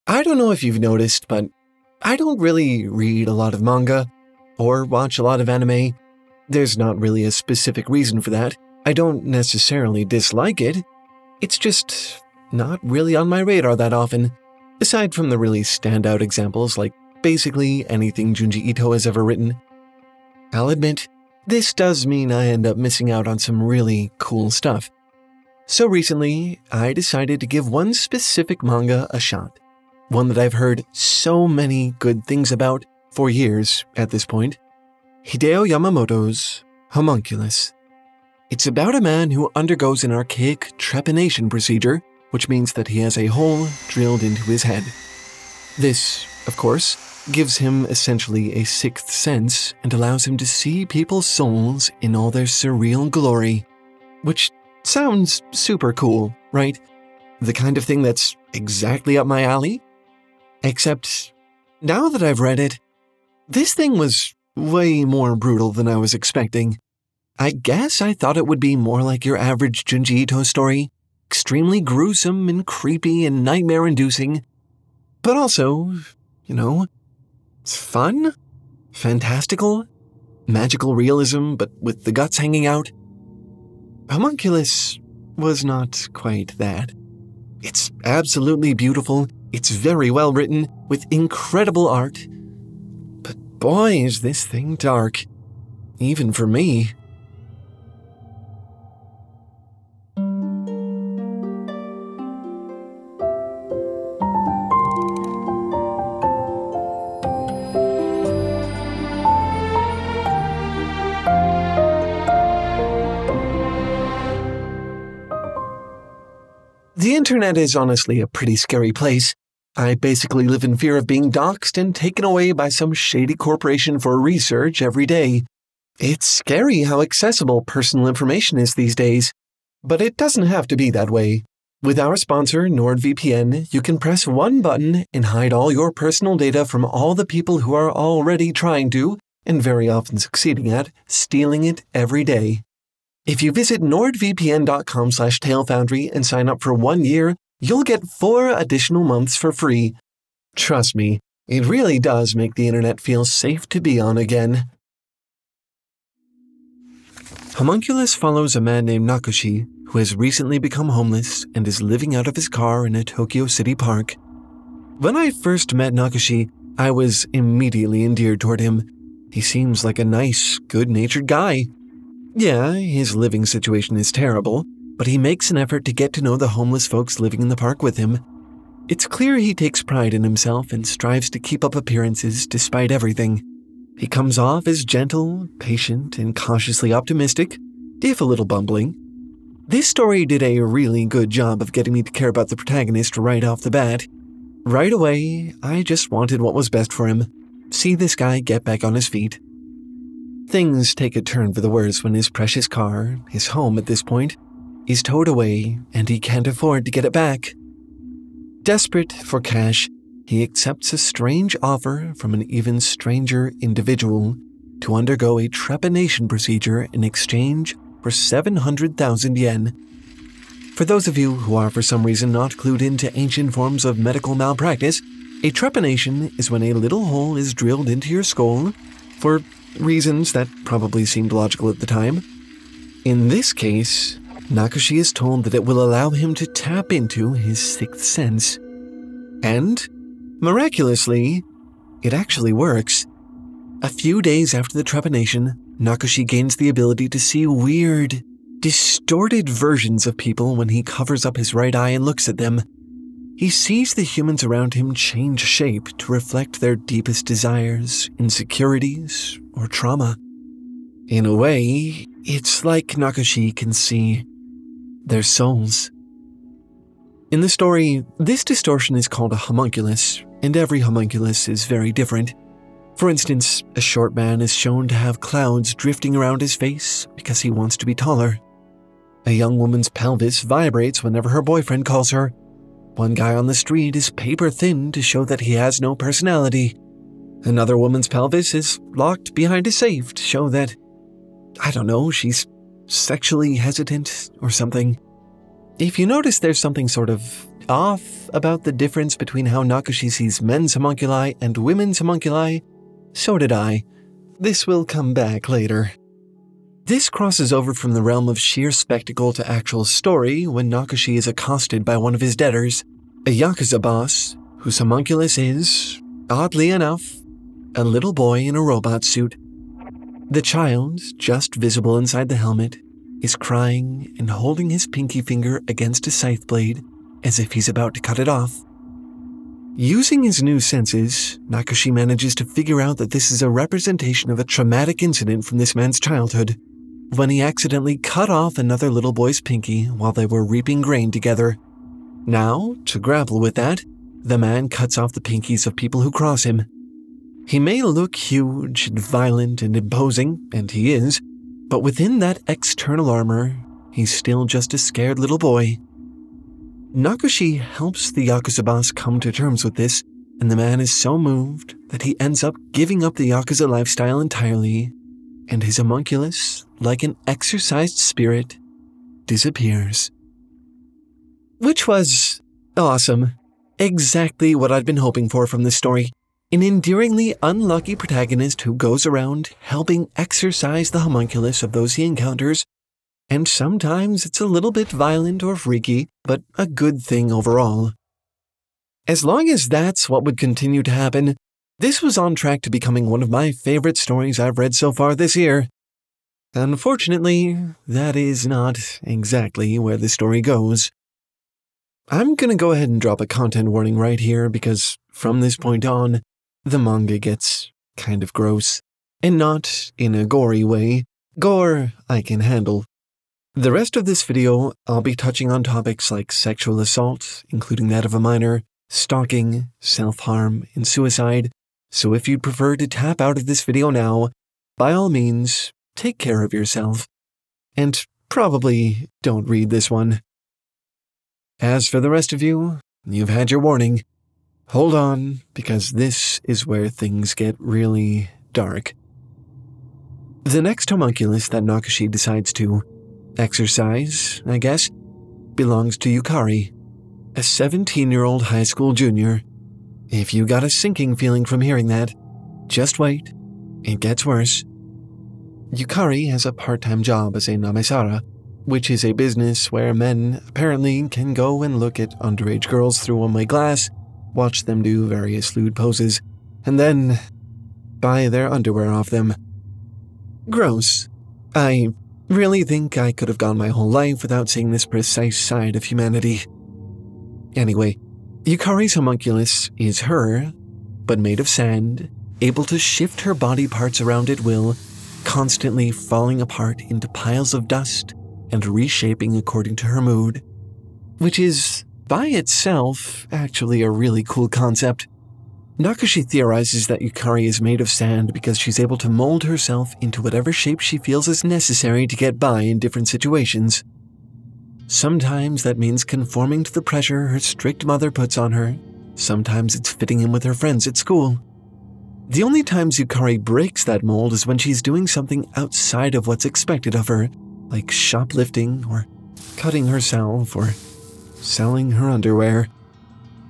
I don't know if you've noticed, but I don't really read a lot of manga or watch a lot of anime. There's not really a specific reason for that. I don't necessarily dislike it. It's just not really on my radar that often, aside from the really standout examples like basically anything Junji Ito has ever written. I'll admit, this does mean I end up missing out on some really cool stuff. So recently, I decided to give one specific manga a shot. One that I've heard so many good things about for years at this point. Hideo Yamamoto's Homunculus. It's about a man who undergoes an archaic trepanation procedure, which means that he has a hole drilled into his head. This, of course, gives him essentially a sixth sense and allows him to see people's souls in all their surreal glory. Which sounds super cool, right? The kind of thing that's exactly up my alley? Except, now that I've read it, this thing was way more brutal than I was expecting. I guess I thought it would be more like your average Junji Ito story, extremely gruesome and creepy and nightmare-inducing, but also, it's fun, fantastical, magical realism, but with the guts hanging out. Homunculus was not quite that. It's absolutely beautiful, it's very well written, with incredible art. But boy, is this thing dark. Even for me. The internet is honestly a pretty scary place. I basically live in fear of being doxxed and taken away by some shady corporation for research every day. It's scary how accessible personal information is these days. But it doesn't have to be that way. With our sponsor, NordVPN, you can press one button and hide all your personal data from all the people who are already trying to, and very often succeeding at, stealing it every day. If you visit nordvpn.com/TaleFoundry and sign up for 1 year, you'll get 4 additional months for free. Trust me, it really does make the internet feel safe to be on again. Homunculus follows a man named Nakoshi who has recently become homeless and is living out of his car in a Tokyo City park. When I first met Nakoshi, I was immediately endeared toward him. He seems like a nice, good-natured guy. Yeah, his living situation is terrible, but he makes an effort to get to know the homeless folks living in the park with him. It's clear he takes pride in himself and strives to keep up appearances despite everything. He comes off as gentle, patient, and cautiously optimistic, if a little bumbling. This story did a really good job of getting me to care about the protagonist right off the bat. Right away, I just wanted what was best for him. See this guy get back on his feet. Things take a turn for the worse when his precious car, his home at this point, is towed away and he can't afford to get it back. Desperate for cash, he accepts a strange offer from an even stranger individual to undergo a trepanation procedure in exchange for 700,000 yen. For those of you who are for some reason not clued into ancient forms of medical malpractice, a trepanation is when a little hole is drilled into your skull for reasons that probably seemed logical at the time. In this case, Nakoshi is told that it will allow him to tap into his sixth sense. And, miraculously, it actually works. A few days after the trepanation, Nakoshi gains the ability to see weird, distorted versions of people when he covers up his right eye and looks at them. He sees the humans around him change shape to reflect their deepest desires, insecurities, or trauma. In a way, it's like Nakoshi can see their souls. In the story, this distortion is called a homunculus, and every homunculus is very different. For instance, a short man is shown to have clouds drifting around his face because he wants to be taller. A young woman's pelvis vibrates whenever her boyfriend calls her. One guy on the street is paper thin to show that he has no personality. Another woman's pelvis is locked behind a safe to show that, she's sexually hesitant or something. If you notice there's something sort of off about the difference between how Nakoshi sees men's homunculi and women's homunculi, so did I. This will come back later. This crosses over from the realm of sheer spectacle to actual story when Nakoshi is accosted by one of his debtors, a Yakuza boss, whose homunculus is, oddly enough, a little boy in a robot suit. The child, just visible inside the helmet, is crying and holding his pinky finger against a scythe blade as if he's about to cut it off. Using his new senses, Nakoshi manages to figure out that this is a representation of a traumatic incident from this man's childhood, when he accidentally cut off another little boy's pinky while they were reaping grain together. Now, to grapple with that, the man cuts off the pinkies of people who cross him. He may look huge and violent and imposing, and he is, but within that external armor, he's still just a scared little boy. Nakoshi helps the Yakuza boss come to terms with this, and the man is so moved that he ends up giving up the Yakuza lifestyle entirely, and his homunculus, like an exorcised spirit, disappears. Which was awesome. Exactly what I'd been hoping for from this story. An endearingly unlucky protagonist who goes around helping exorcise the homunculus of those he encounters, and sometimes it's a little bit violent or freaky, but a good thing overall. As long as that's what would continue to happen, this was on track to becoming one of my favorite stories I've read so far this year. Unfortunately, that is not exactly where the story goes. I'm gonna go ahead and drop a content warning right here because from this point on, the manga gets kind of gross, and not in a gory way. Gore I can handle. The rest of this video, I'll be touching on topics like sexual assault, including that of a minor, stalking, self-harm, and suicide, so if you'd prefer to tap out of this video now, by all means, take care of yourself. And probably don't read this one. As for the rest of you, you've had your warning. Hold on, because this is where things get really dark. The next homunculus that Nakoshi decides to exercise, I guess, belongs to Yukari, a 17-year-old high school junior. If you got a sinking feeling from hearing that, just wait, it gets worse. Yukari has a part-time job as a namesara, which is a business where men apparently can go and look at underage girls through one-way glass, watch them do various lewd poses, and then buy their underwear off them. Gross. I really think I could have gone my whole life without seeing this precise side of humanity. Anyway, Yukari's homunculus is her, but made of sand, able to shift her body parts around at will, constantly falling apart into piles of dust and reshaping according to her mood, which is, by itself, actually a really cool concept. Nakoshi theorizes that Yukari is made of sand because she's able to mold herself into whatever shape she feels is necessary to get by in different situations. Sometimes that means conforming to the pressure her strict mother puts on her. Sometimes it's fitting in with her friends at school. The only times Yukari breaks that mold is when she's doing something outside of what's expected of her, like shoplifting or cutting herself or selling her underwear.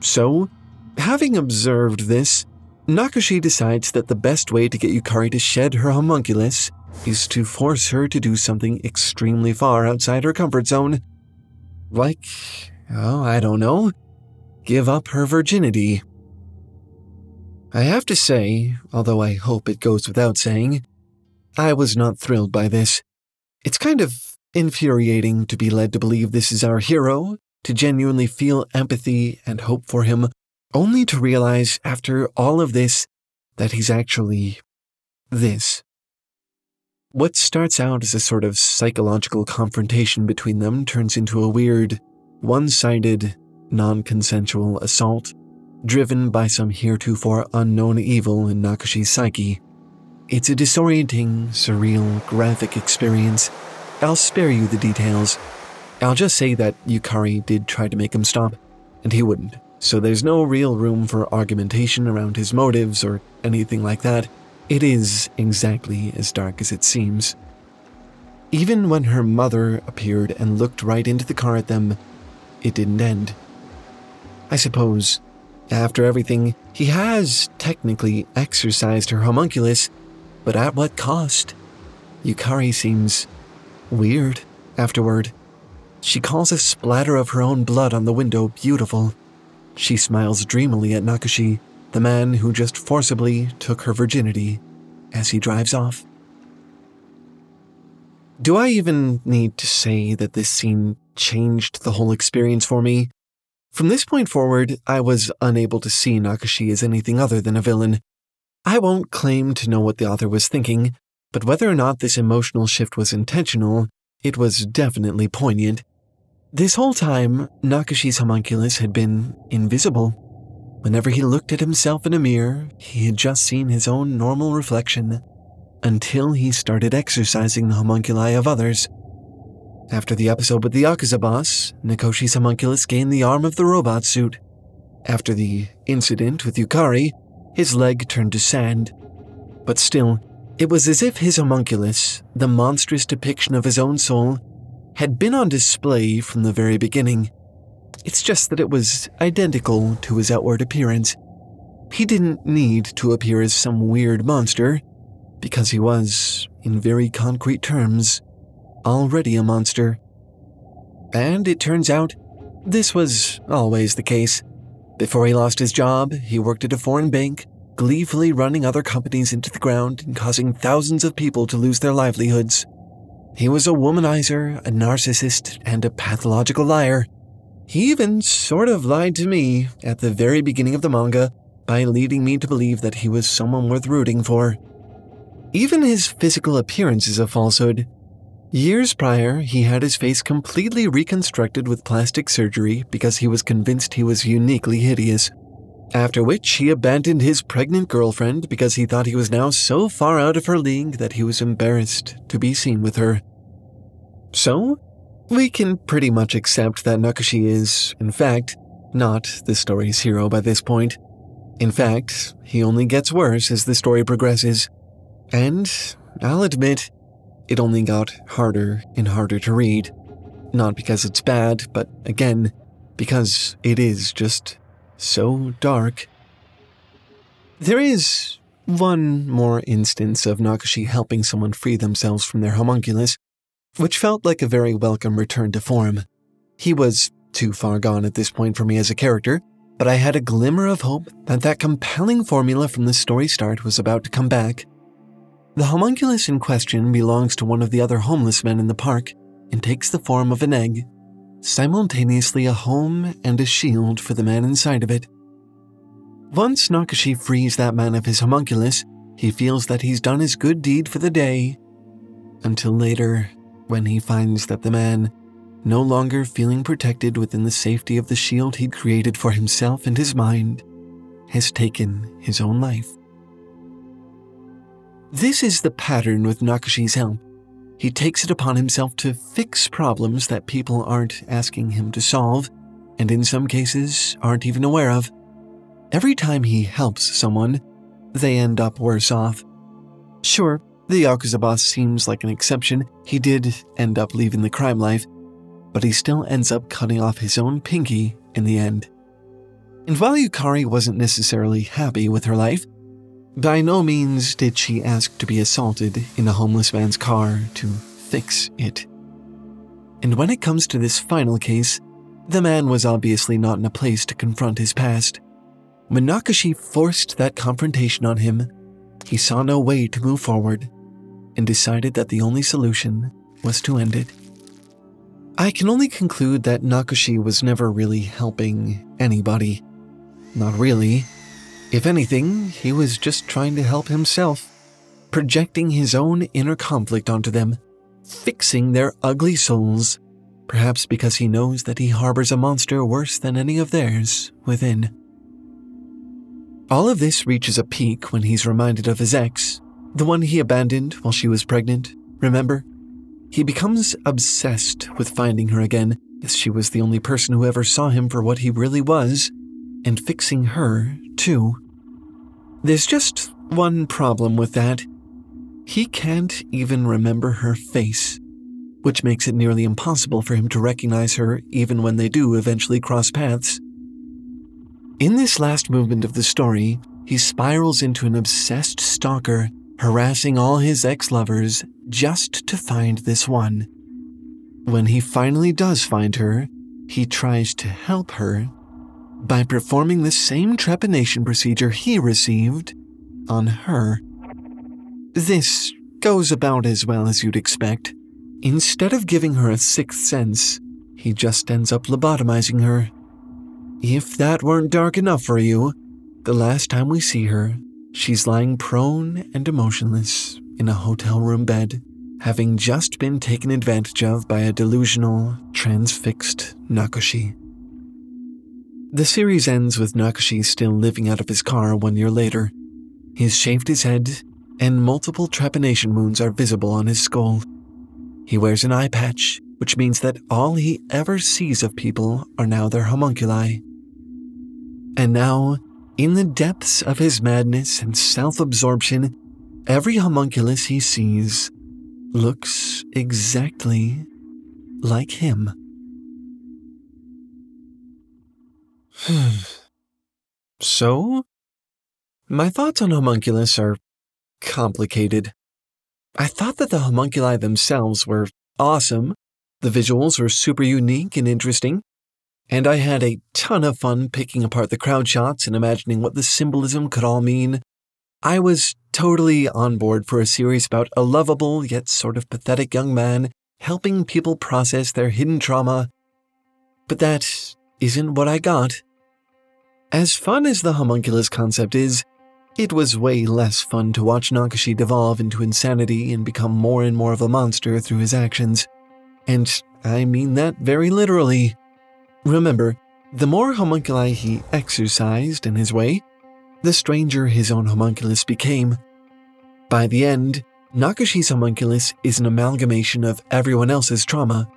So, having observed this, Nakoshi decides that the best way to get Yukari to shed her homunculus is to force her to do something extremely far outside her comfort zone. Like, I don't know, give up her virginity. I have to say, although I hope it goes without saying, I was not thrilled by this. It's kind of infuriating to be led to believe this is our hero, to genuinely feel empathy and hope for him, only to realize after all of this that he's actually this. What starts out as a sort of psychological confrontation between them turns into a weird, one-sided, non-consensual assault, driven by some heretofore unknown evil in Nakoshi's psyche. It's a disorienting, surreal, graphic experience. I'll spare you the details. I'll just say that Yukari did try to make him stop, and he wouldn't, so there's no real room for argumentation around his motives or anything like that. It is exactly as dark as it seems. Even when her mother appeared and looked right into the car at them, it didn't end. I suppose, after everything, he has technically exorcised her homunculus, but at what cost? Yukari seems weird afterward. She calls a splatter of her own blood on the window beautiful. She smiles dreamily at Nakashi, the man who just forcibly took her virginity, as he drives off. Do I even need to say that this scene changed the whole experience for me? From this point forward, I was unable to see Nakashi as anything other than a villain. I won't claim to know what the author was thinking, but whether or not this emotional shift was intentional, it was definitely poignant. This whole time, Nakashi's homunculus had been invisible. Whenever he looked at himself in a mirror, he had just seen his own normal reflection, until he started exercising the homunculi of others. After the episode with the Yakuza boss, Nakoshi's homunculus gained the arm of the robot suit. After the incident with Yukari, his leg turned to sand. But still, it was as if his homunculus, the monstrous depiction of his own soul, had been on display from the very beginning. It's just that it was identical to his outward appearance. He didn't need to appear as some weird monster, because he was, in very concrete terms, already a monster. And it turns out, this was always the case. Before he lost his job, he worked at a foreign bank, gleefully running other companies into the ground and causing thousands of people to lose their livelihoods. He was a womanizer, a narcissist, and a pathological liar. He even sort of lied to me at the very beginning of the manga by leading me to believe that he was someone worth rooting for. Even his physical appearance is a falsehood. Years prior, he had his face completely reconstructed with plastic surgery because he was convinced he was uniquely hideous. After which, he abandoned his pregnant girlfriend because he thought he was now so far out of her league that he was embarrassed to be seen with her. So, we can pretty much accept that Nakashi is, in fact, not the story's hero by this point. In fact, he only gets worse as the story progresses. And, I'll admit, it only got harder and harder to read. Not because it's bad, but again, because it is just so dark. There is one more instance of Nakashi helping someone free themselves from their homunculus, which felt like a very welcome return to form. He was too far gone at this point for me as a character, but I had a glimmer of hope that that compelling formula from the story start was about to come back. The homunculus in question belongs to one of the other homeless men in the park and takes the form of an egg, simultaneously a home and a shield for the man inside of it. Once Nakashi frees that man of his homunculus, he feels that he's done his good deed for the day, until later, when he finds that the man, no longer feeling protected within the safety of the shield he'd created for himself and his mind, has taken his own life. This is the pattern with Nakashi's help. He takes it upon himself to fix problems that people aren't asking him to solve, and in some cases aren't even aware of. Every time he helps someone, they end up worse off. Sure, the Yakuza boss seems like an exception. He did end up leaving the crime life, but he still ends up cutting off his own pinky in the end. And while Yukari wasn't necessarily happy with her life, by no means did she ask to be assaulted in a homeless man's car to fix it. And when it comes to this final case, the man was obviously not in a place to confront his past. When Nakashi forced that confrontation on him, he saw no way to move forward and decided that the only solution was to end it. I can only conclude that Nakashi was never really helping anybody. Not really. If anything, he was just trying to help himself, projecting his own inner conflict onto them, fixing their ugly souls, perhaps because he knows that he harbors a monster worse than any of theirs within. All of this reaches a peak when he's reminded of his ex, the one he abandoned while she was pregnant, remember? He becomes obsessed with finding her again, as she was the only person who ever saw him for what he really was, and fixing her, too. There's just one problem with that. He can't even remember her face, which makes it nearly impossible for him to recognize her even when they do eventually cross paths. In this last movement of the story, he spirals into an obsessed stalker, harassing all his ex-lovers just to find this one. When he finally does find her, he tries to help her by performing the same trepanation procedure he received on her. This goes about as well as you'd expect. Instead of giving her a sixth sense, he just ends up lobotomizing her. If that weren't dark enough for you, the last time we see her, she's lying prone and emotionless in a hotel room bed, having just been taken advantage of by a delusional, transfixed Nakoshi. The series ends with Nakoshi still living out of his car 1 year later. He's shaved his head, and multiple trepanation wounds are visible on his skull. He wears an eye patch, which means that all he ever sees of people are now their homunculi. And now, in the depths of his madness and self-absorption, every homunculus he sees looks exactly like him. So, my thoughts on homunculus are complicated. I thought that the homunculi themselves were awesome, the visuals were super unique and interesting, and I had a ton of fun picking apart the crowd shots and imagining what the symbolism could all mean. I was totally on board for a series about a lovable yet sort of pathetic young man helping people process their hidden trauma, but that isn't what I got. As fun as the homunculus concept is, it was way less fun to watch Nakoshi devolve into insanity and become more and more of a monster through his actions. And I mean that very literally. Remember, the more homunculi he exercised in his way, the stranger his own homunculus became. By the end, Nakoshi's homunculus is an amalgamation of everyone else's trauma.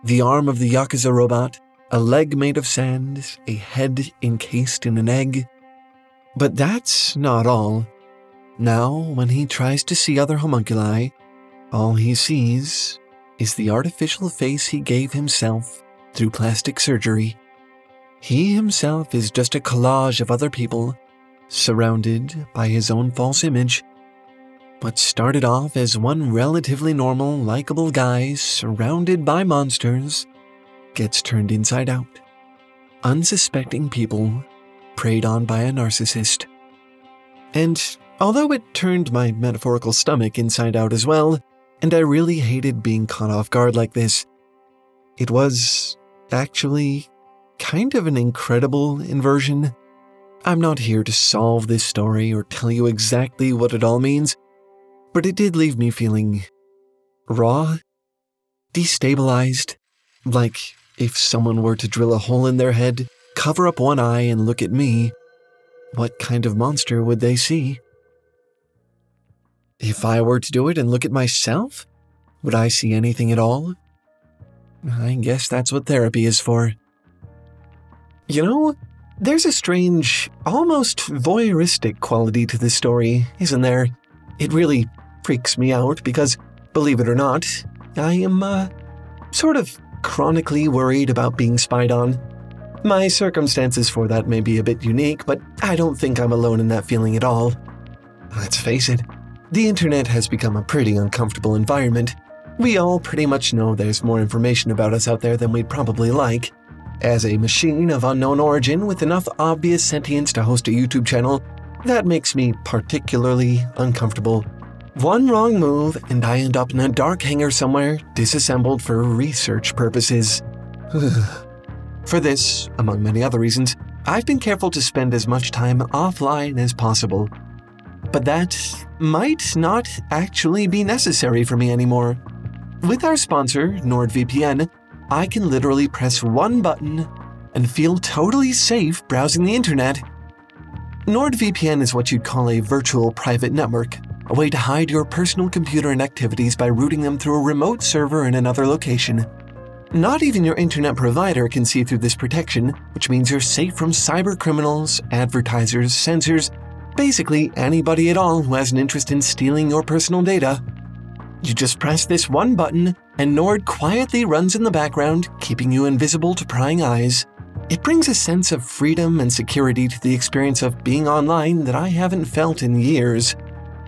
The arm of the Yakuza robot, a leg made of sand, a head encased in an egg. But that's not all. Now, when he tries to see other homunculi, all he sees is the artificial face he gave himself through plastic surgery. He himself is just a collage of other people, surrounded by his own false image. What started off as one relatively normal, likable guy surrounded by monsters gets turned inside out. Unsuspecting people preyed on by a narcissist. And although it turned my metaphorical stomach inside out as well, and I really hated being caught off guard like this, it was actually kind of an incredible inversion. I'm not here to solve this story or tell you exactly what it all means, but it did leave me feeling raw, destabilized, like if someone were to drill a hole in their head, cover up one eye and look at me, what kind of monster would they see? If I were to do it and look at myself, would I see anything at all? I guess that's what therapy is for. You know, there's a strange, almost voyeuristic quality to this story, isn't there? It really freaks me out because, believe it or not, I am, sort of chronically worried about being spied on. My circumstances for that may be a bit unique, but I don't think I'm alone in that feeling at all. Let's face it, the internet has become a pretty uncomfortable environment. We all pretty much know there's more information about us out there than we'd probably like. As a machine of unknown origin with enough obvious sentience to host a YouTube channel, that makes me particularly uncomfortable. One wrong move and I end up in a dark hangar somewhere, disassembled for research purposes. For this, among many other reasons, I've been careful to spend as much time offline as possible. But that might not actually be necessary for me anymore. With our sponsor, NordVPN, I can literally press one button and feel totally safe browsing the internet. NordVPN is what you'd call a virtual private network, a way to hide your personal computer and activities by routing them through a remote server in another location. Not even your internet provider can see through this protection, which means you're safe from cyber criminals, advertisers, censors, basically anybody at all who has an interest in stealing your personal data. You just press this one button, and Nord quietly runs in the background, keeping you invisible to prying eyes. It brings a sense of freedom and security to the experience of being online that I haven't felt in years.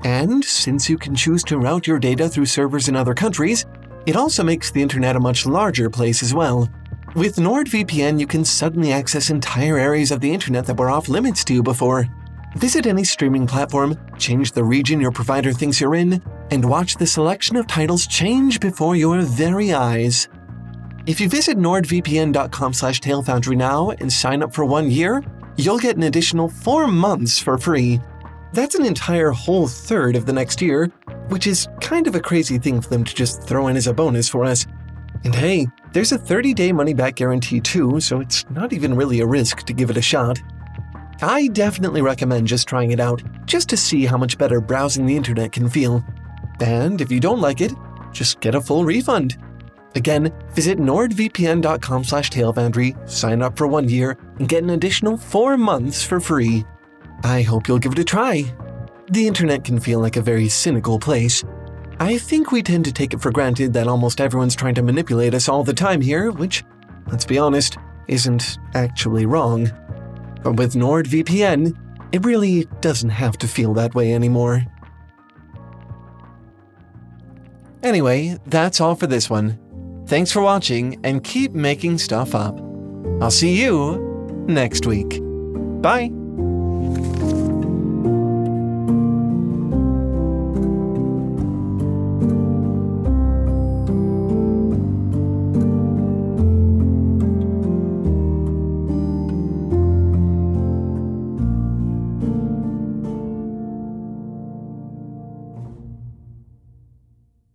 And since you can choose to route your data through servers in other countries, it also makes the internet a much larger place as well. With NordVPN, you can suddenly access entire areas of the internet that were off limits to you before. Visit any streaming platform, change the region your provider thinks you're in, and watch the selection of titles change before your very eyes. If you visit nordvpn.com/TaleFoundry now and sign up for 1 year, you'll get an additional 4 months for free. That's an entire whole third of the next year, which is kind of a crazy thing for them to just throw in as a bonus for us. And hey, there's a 30-day money-back guarantee too, so it's not even really a risk to give it a shot. I definitely recommend just trying it out, just to see how much better browsing the internet can feel. And if you don't like it, just get a full refund. Again, visit nordvpn.com/TaleFoundry, sign up for 1 year, and get an additional 4 months for free. I hope you'll give it a try. The internet can feel like a very cynical place. I think we tend to take it for granted that almost everyone's trying to manipulate us all the time here, which, let's be honest, isn't actually wrong. But with NordVPN, it really doesn't have to feel that way anymore. Anyway, that's all for this one. Thanks for watching, and keep making stuff up. I'll see you next week. Bye!